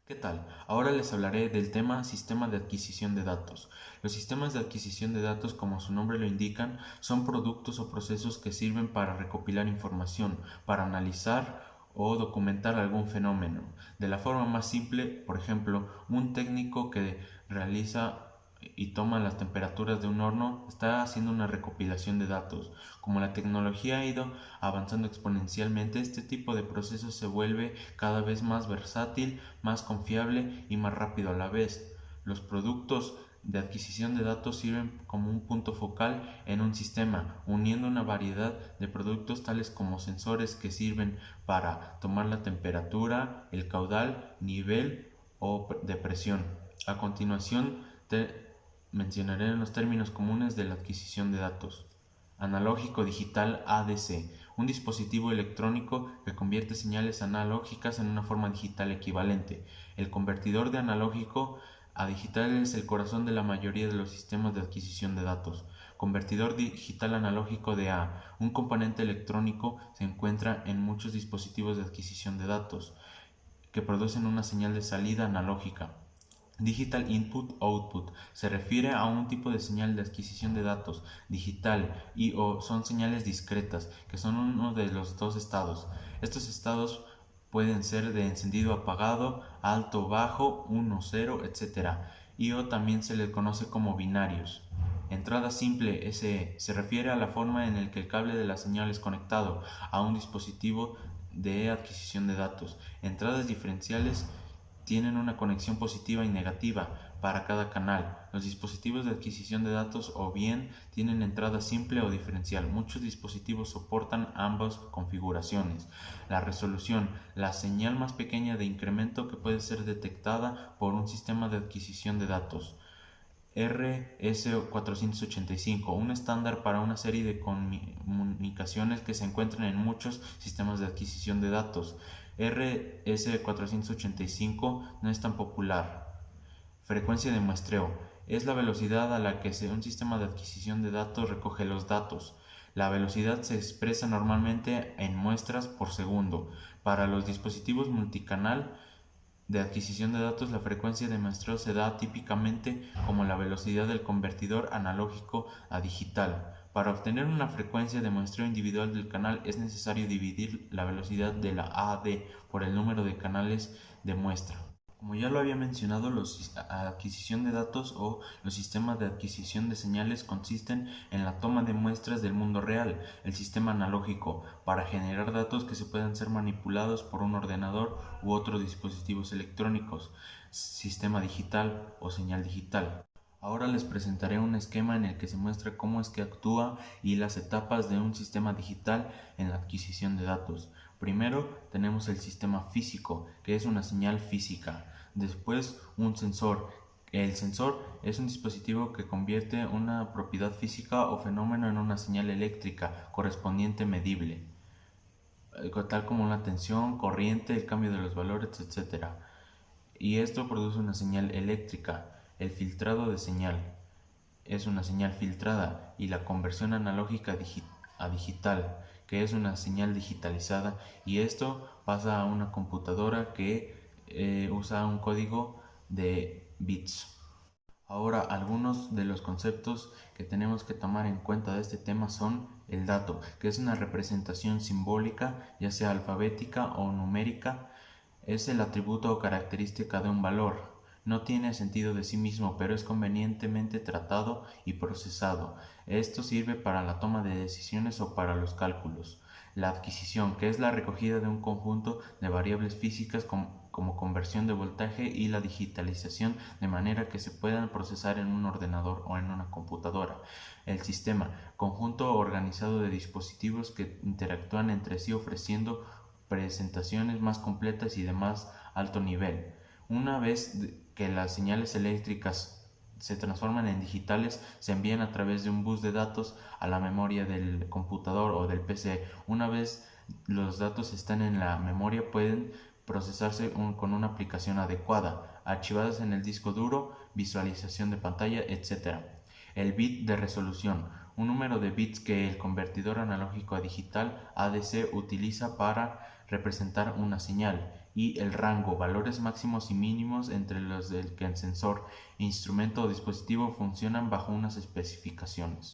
¿Qué tal? Ahora les hablaré del tema sistema de adquisición de datos. Los sistemas de adquisición de datos, como su nombre lo indican, son productos o procesos que sirven para recopilar información, para analizar o documentar algún fenómeno. De la forma más simple, por ejemplo, un técnico que realiza y toma las temperaturas de un horno está haciendo una recopilación de datos. Como la tecnología ha ido avanzando exponencialmente, este tipo de proceso se vuelve cada vez más versátil, más confiable y más rápido a la vez. Los productos de adquisición de datos sirven como un punto focal en un sistema, uniendo una variedad de productos tales como sensores que sirven para tomar la temperatura, el caudal, nivel o de presión. A continuación, mencionaré los términos comunes de la adquisición de datos. Analógico digital ADC, un dispositivo electrónico que convierte señales analógicas en una forma digital equivalente. El convertidor de analógico a digital es el corazón de la mayoría de los sistemas de adquisición de datos. Convertidor digital analógico de A. Un componente electrónico se encuentra en muchos dispositivos de adquisición de datos que producen una señal de salida analógica. Digital Input Output se refiere a un tipo de señal de adquisición de datos digital y o son señales discretas, que son uno de los dos estados. Estos estados pueden ser de encendido apagado, alto bajo, 1 0, etc. Y o también se les conoce como binarios. Entrada simple SE se refiere a la forma en la que el cable de la señal es conectado a un dispositivo de adquisición de datos. Entradas diferenciales tienen una conexión positiva y negativa para cada canal. Los dispositivos de adquisición de datos o bien tienen entrada simple o diferencial. Muchos dispositivos soportan ambas configuraciones. La resolución, la señal más pequeña de incremento que puede ser detectada por un sistema de adquisición de datos. RS485, un estándar para una serie de comunicaciones que se encuentran en muchos sistemas de adquisición de datos. RS485 no es tan popular. Frecuencia de muestreo es la velocidad a la que un sistema de adquisición de datos recoge los datos. La velocidad se expresa normalmente en muestras por segundo. Para los dispositivos multicanal de adquisición de datos, la frecuencia de muestreo se da típicamente como la velocidad del convertidor analógico a digital. Para obtener una frecuencia de muestreo individual del canal es necesario dividir la velocidad de la AD por el número de canales de muestra. Como ya lo había mencionado, la adquisición de datos o los sistemas de adquisición de señales consisten en la toma de muestras del mundo real, el sistema analógico, para generar datos que se puedan ser manipulados por un ordenador u otros dispositivos electrónicos, sistema digital o señal digital. Ahora les presentaré un esquema en el que se muestra cómo es que actúa y las etapas de un sistema digital en la adquisición de datos. Primero tenemos el sistema físico, que es una señal física. Después un sensor. El sensor es un dispositivo que convierte una propiedad física o fenómeno en una señal eléctrica correspondiente medible, tal como la tensión, corriente, el cambio de los valores, etc. Y esto produce una señal eléctrica. El filtrado de señal es una señal filtrada y la conversión analógica a digital, que es una señal digitalizada, y esto pasa a una computadora que usa un código de bits. Ahora, algunos de los conceptos que tenemos que tomar en cuenta de este tema son el dato, que es una representación simbólica, ya sea alfabética o numérica. Es el atributo o característica de un valor. No tiene sentido de sí mismo, pero es convenientemente tratado y procesado. Esto sirve para la toma de decisiones o para los cálculos. La adquisición, que es la recogida de un conjunto de variables físicas como conversión de voltaje, y la digitalización de manera que se puedan procesar en un ordenador o en una computadora. El sistema, conjunto organizado de dispositivos que interactúan entre sí ofreciendo presentaciones más completas y de más alto nivel. Una vez que las señales eléctricas se transforman en digitales, se envían a través de un bus de datos a la memoria del computador o del PC. Una vez los datos están en la memoria, pueden procesarse con una aplicación adecuada, archivadas en el disco duro, visualización de pantalla, etc. El bit de resolución, un número de bits que el convertidor analógico a digital ADC utiliza para representar una señal, y el rango, valores máximos y mínimos entre los del que el sensor, instrumento o dispositivo funcionan bajo unas especificaciones.